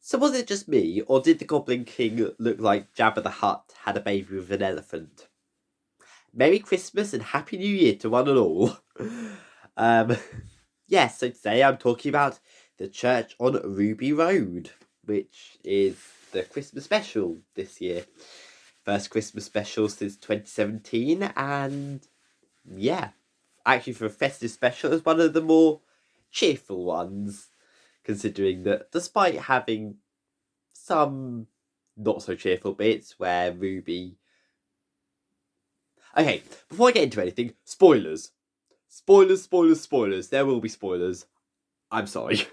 So was it just me, or did the Goblin King look like Jabba the Hutt had a baby with an elephant? Merry Christmas and Happy New Year to one and all. um, yes, so today I'm talking about the church on Ruby Road, which is the Christmas special this year. First Christmas special since 2017, and yeah, actually for a festive special, it's one of the more cheerful ones, considering that despite having some not so cheerful bits where Ruby. Okay, before I get into anything, spoilers. Spoilers. There will be spoilers. I'm sorry.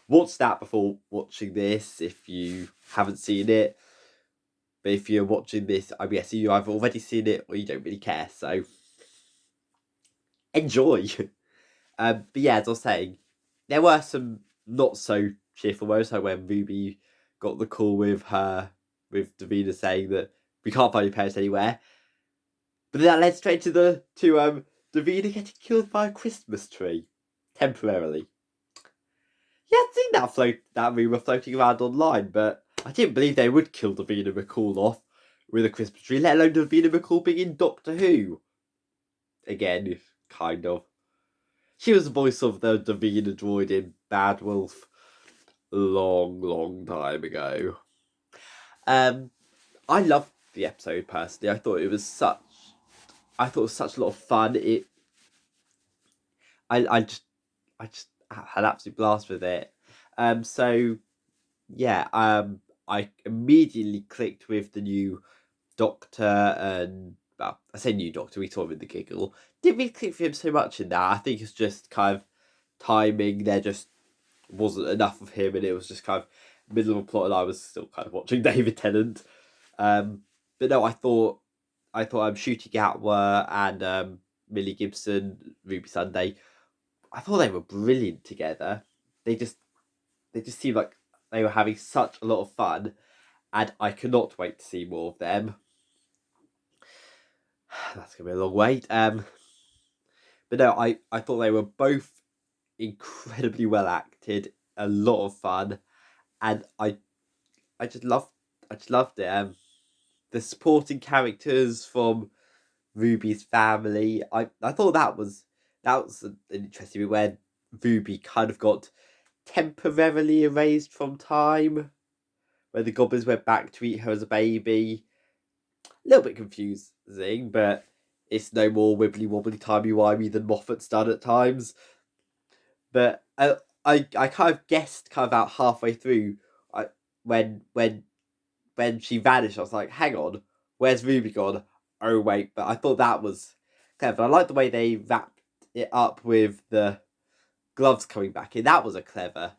Watch that before watching this if you haven't seen it. But if you're watching this, I'm guessing you either already seen it or you don't really care, so enjoy. But yeah, as I was saying, there were some not so cheerful moments, like when Ruby got the call with Davina saying that we can't find your parents anywhere. But that led straight to Davina getting killed by a Christmas tree. Temporarily. Yeah, I'd seen that rumour floating around online, but I didn't believe they would kill Davina McCall off with a Christmas tree, let alone Davina McCall being in Doctor Who. Again, kind of. She was the voice of the Davina droid in Bad Wolf long time ago. I loved the episode personally. I thought it was such a lot of fun. I just had absolute blast with it. So yeah, I immediately clicked with the new Doctor, and well, I say new Doctor. We saw him in the Giggle. Didn't really click with him so much in that. I think it's just kind of timing. There just wasn't enough of him, and it was just kind of middle of a plot, and I was still kind of watching David Tennant. But no, I thought Shooting Gatwa and Millie Gibson, Ruby Sunday. I thought they were brilliant together. They just seemed like they were having such a lot of fun, and I cannot wait to see more of them. That's gonna be a long wait. But no, I thought they were both incredibly well acted, a lot of fun, and I just loved it. The supporting characters from Ruby's family, I thought that was an interesting bit where Ruby kind of got temporarily erased from time, where the goblins went back to eat her as a baby. A little bit confusing, but it's no more wibbly wobbly timey wimey than Moffat's done at times. But I kind of guessed kind of about halfway through, when she vanished, I was like, hang on, where's Ruby gone? Oh wait, but I thought that was clever. I like the way they wrapped it up with the gloves coming back in. That was a clever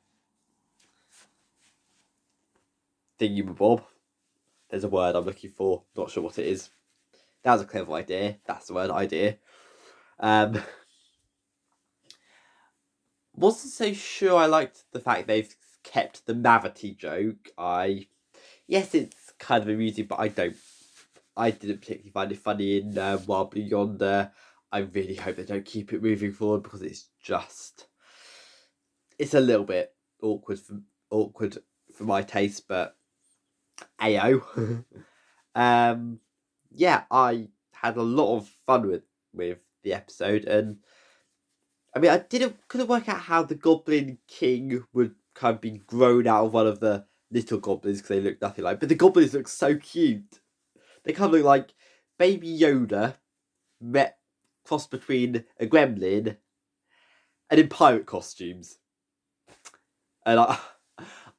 thingy-bob. There's a word I'm looking for. Not sure what it is. That was a clever idea. That's the word, idea. Wasn't so sure I liked the fact they've kept the Mavity joke. Yes, it's kind of amusing, but I didn't particularly find it funny in Wild Blue Yonder. I really hope they don't keep it moving forward, because it's a little bit awkward for my taste, but ayo. Yeah, I had a lot of fun with the episode, and I mean, couldn't work out how the Goblin King would kind of be grown out of one of the little goblins, because they look nothing like. But the goblins look so cute. They kind of look like Baby Yoda crossed between a gremlin and in pirate costumes. And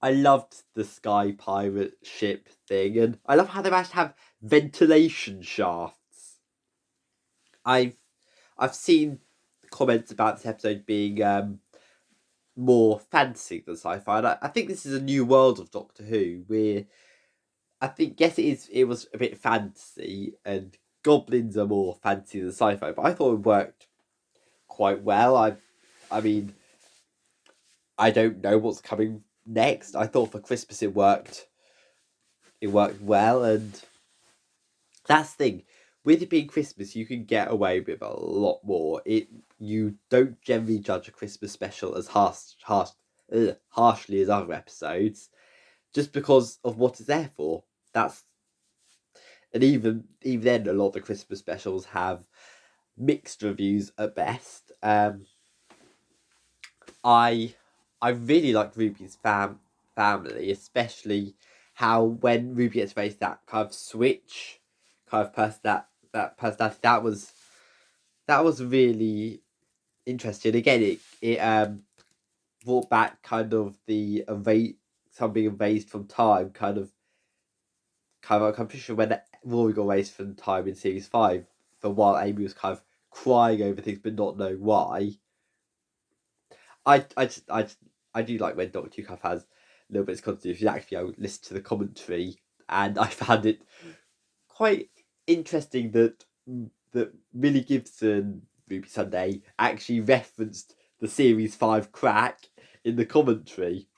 I loved the sky pirate ship thing, and I love how they managed to have ventilation shafts. I've seen comments about this episode being more fantasy than sci-fi, and I think this is a new world of Doctor Who where I think, yes, it was a bit fantasy, and goblins are more fantasy than sci-fi, but I thought it worked quite well. I mean, I don't know what's coming next. I thought for Christmas it worked well, and that's the thing. With it being Christmas, you can get away with a lot more. You don't generally judge a Christmas special as harshly as other episodes, just because of what it's there for. And even then, a lot of the Christmas specials have mixed reviews at best. I really like Ruby's family, especially how when Ruby gets raised, that kind of switch, kind of that personality, that was really interesting. Again, it brought back kind of the something erased from time, kind of. I'm pretty sure when Rory got erased from time in series 5, for a while Amy was kind of crying over things but not knowing why. I do like when Doctor Who has a little bit of continuity. Actually, I listened to the commentary and I found it quite interesting that Millie Gibson, Ruby Sunday, actually referenced the series 5 crack in the commentary.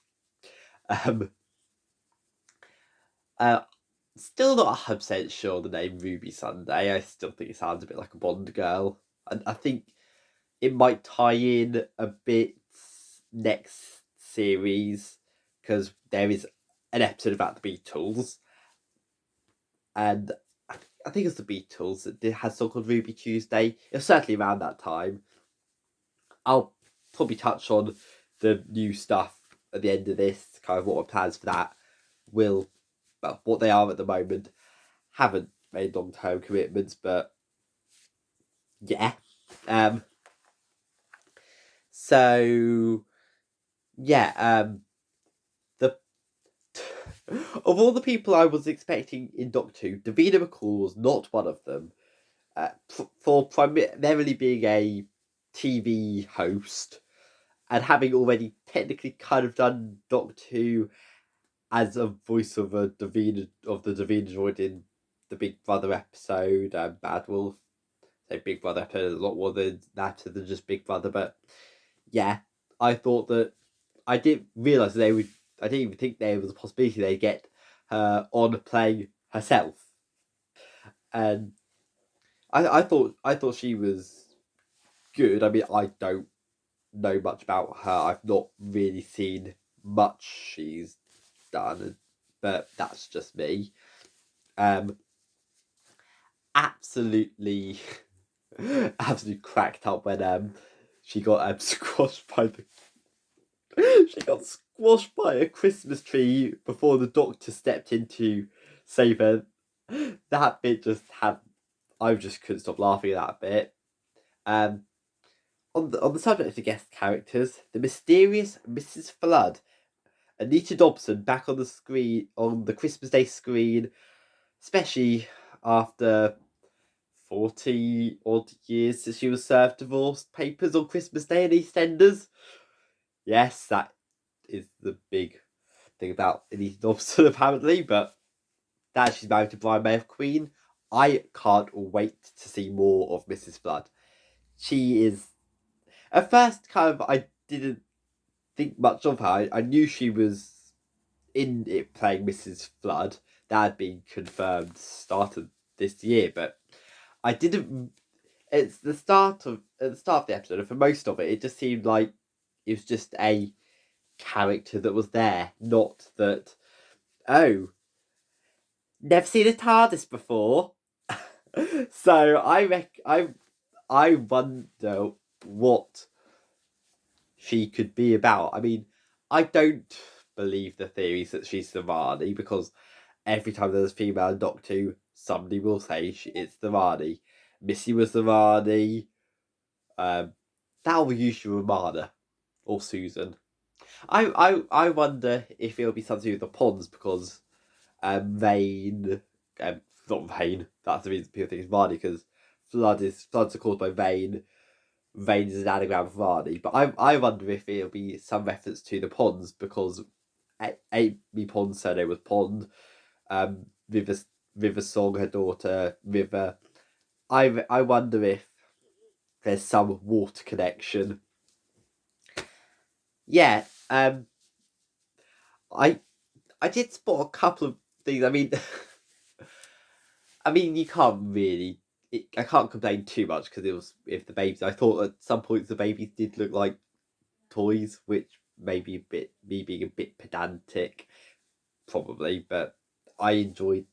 Still not 100% sure the name Ruby Sunday. I still think it sounds a bit like a Bond girl. And I think it might tie in a bit next series because there is an episode about the Beatles. And I think it's the Beatles that has something called Ruby Tuesday. It's certainly around that time. I'll probably touch on the new stuff at the end of this, kind of what my plans for that what they are at the moment. Haven't made long-term commitments, but yeah. So yeah, the of all the people I was expecting in Doctor Who, Davina McCall was not one of them. For primarily being a TV host and having already technically kind of done Doctor Who as a voice of the Davina droid in the Big Brother episode, Bad Wolf. So Big Brother episode a lot more than that than just Big Brother, but yeah, I thought that I didn't realise I didn't even think there was a possibility they'd get her on playing herself. And I thought she was good. I mean, I don't know much about her. I've not really seen much she's done, but that's just me. Absolutely cracked up when she got squashed by a Christmas tree before the Doctor stepped in to save her. That bit I just couldn't stop laughing at that bit. On the subject of the guest characters, the mysterious Mrs. Flood, Anita Dobson back on the screen, on the Christmas Day screen, especially after 40 odd years since she was served divorce papers on Christmas Day in EastEnders. Yes, that is the big thing about Anita Dobson apparently, but that she's married to Brian May of Queen. I can't wait to see more of Mrs. Flood. She is, at first, kind of, I didn't think much of her. I knew she was in it playing Mrs. Flood. That had been confirmed started this year, but I didn't. It's at the start of the episode, and for most of it, it just seemed like it was just a character that was there, not that. Oh, never seen a TARDIS before. So I wonder what she could be about. I mean, I don't believe the theories that she's the Rani because every time there's a female Doctor Who, somebody will say it's the Rani. Missy was the Rani. That will usually Romana or Susan. I wonder if it'll be something to do with the ponds because Vane, not Vane. That's the reason people think it's Varney because floods are caused by Vane. Vane is an anagram of Varney, but I wonder if it'll be some reference to the ponds because Amy Pond's surname was Pond. River Song, her daughter River. I wonder if there's some water connection. Yeah, I did spot a couple of things. I mean, you can't really. I can't complain too much because it was if the babies. I thought at some points the babies did look like toys, which maybe a bit me being a bit pedantic. probably, but I enjoyed.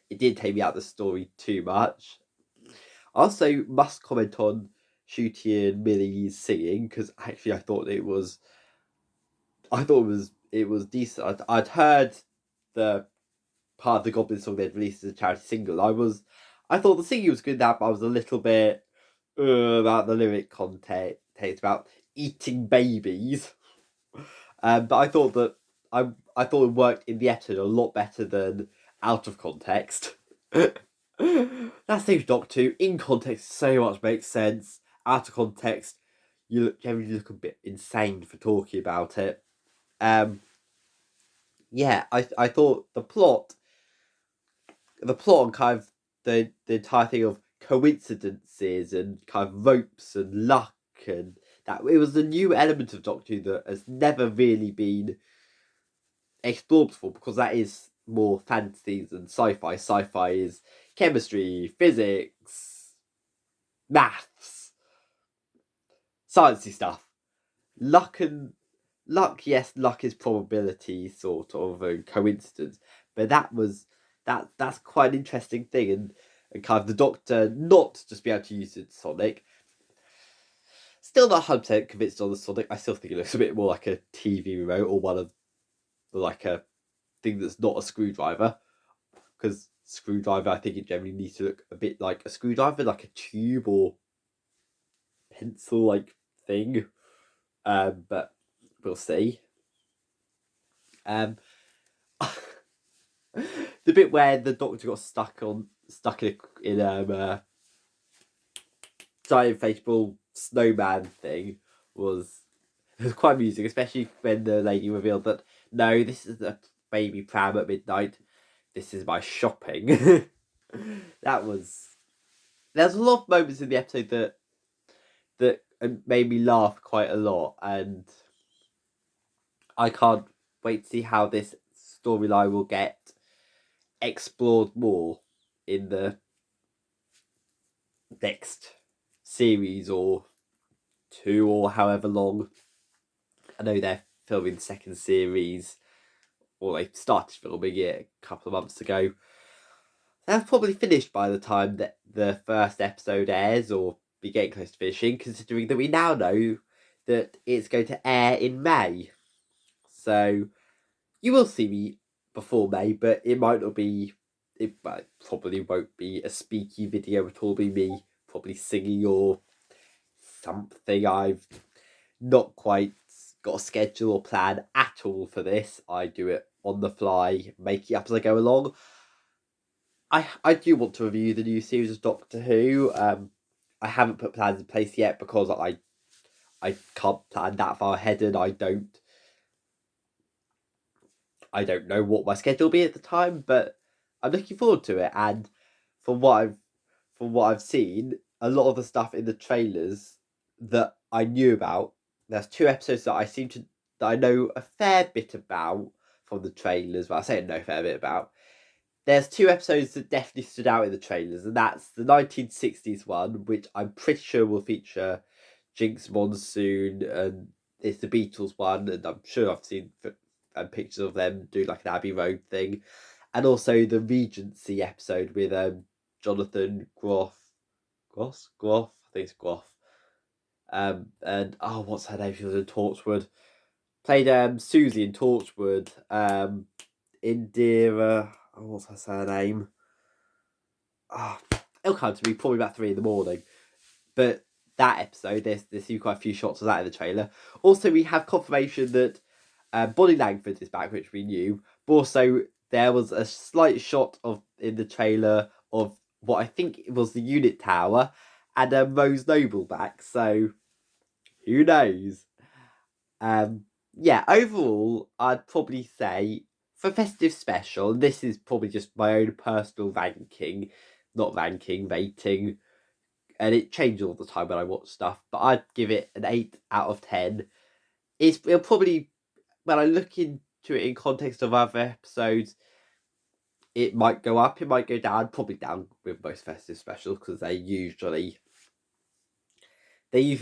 It didn't take me out of the story too much. I also must comment on Shooty and Millie's singing, because actually I thought it was decent. I'd heard the part of the Goblin song they'd released as a charity single. I thought the singing was good, but I was a little bit about the lyric context about eating babies. But I thought that I thought it worked in the episode a lot better than out of context. That's the Doctor Who. In context, so much makes sense. Out of context, you generally look a bit insane for talking about it. Yeah, I thought the plot and kind of the entire thing of coincidences and kind of ropes and luck, and that it was a new element of Doctor Who that has never really been explored before, because that is more fantasy than sci-fi. Sci-fi is chemistry, physics, maths, sciencey stuff. Luck, yes, luck is probability, sort of, and coincidence. But that's quite an interesting thing, and kind of the Doctor not just be able to use the Sonic. Still not 100% convinced on the Sonic. I still think it looks a bit more like a TV remote, or one of like a thing that's not a screwdriver. Because screwdriver, I think it generally needs to look a bit like a screwdriver, like a tube or pencil like thing. But we'll see. The bit where the Doctor got stuck in giant inflatable snowman thing was quite amusing, especially when the lady revealed that no, this is a baby pram at midnight. This is my shopping. There's a lot of moments in the episode that made me laugh quite a lot, and I can't wait to see how this storyline will get explored more in the next series or 2, or however long. I know they're filming the second series, or they started filming it a couple of months ago. They're probably finished by the time that the first episode airs, or be getting close to finishing, considering that we now know that it's going to air in May. So you will see me before May, but it probably won't be a speaky video. It'll be me probably singing or something. I've not quite got a schedule or plan at all for this. I do it on the fly, make it up as I go along. I do want to review the new series of Doctor Who. I haven't put plans in place yet, because I can't plan that far ahead, and I don't know what my schedule will be at the time, but I'm looking forward to it. And from what I've seen, a lot of the stuff in the trailers that I knew about, there's 2 episodes that I know a fair bit about from the trailers, but I say I know a fair bit about. There's 2 episodes that definitely stood out in the trailers, and that's the 1960s one, which I'm pretty sure will feature Jinx Monsoon, and it's the Beatles one, and I'm sure I've seen pictures of them do like an Abbey Road thing, and also the Regency episode with Jonathan Groff, I think it's Groff, and what's her name? She was in Torchwood, played Susie in Torchwood, Indira. What's her surname? It'll come to me probably about 3 a.m. But that episode, there's quite a few shots of that in the trailer. Also, we have confirmation that Bonnie Langford is back, which we knew. But also, there was a slight shot in the trailer of what I think was the unit tower, and Rose Noble back. So who knows? Yeah. Overall, I'd probably say for festive special, and this is probably just my own personal rating, and it changes all the time when I watch stuff, but I'd give it an 8 out of 10. It'll probably, when I look into it in context of other episodes, it might go up, it might go down, probably down with most festive specials, because they usually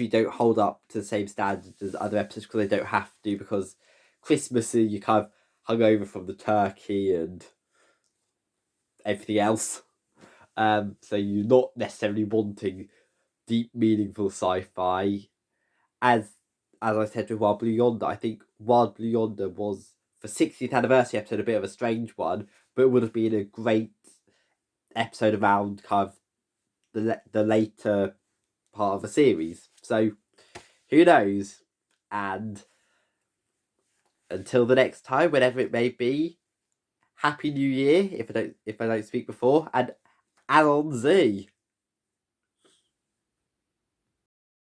don't hold up to the same standards as other episodes, because they don't have to, because Christmas, you kind of hungover from the turkey and everything else. So you're not necessarily wanting deep, meaningful sci-fi. As I said with Wild Blue Yonder, I think Wild Blue Yonder was, for 60th anniversary episode, a bit of a strange one, but it would have been a great episode around kind of the later part of a series. So who knows? And until the next time, whenever it may be, Happy New Year if I don't speak before, and Allons-y.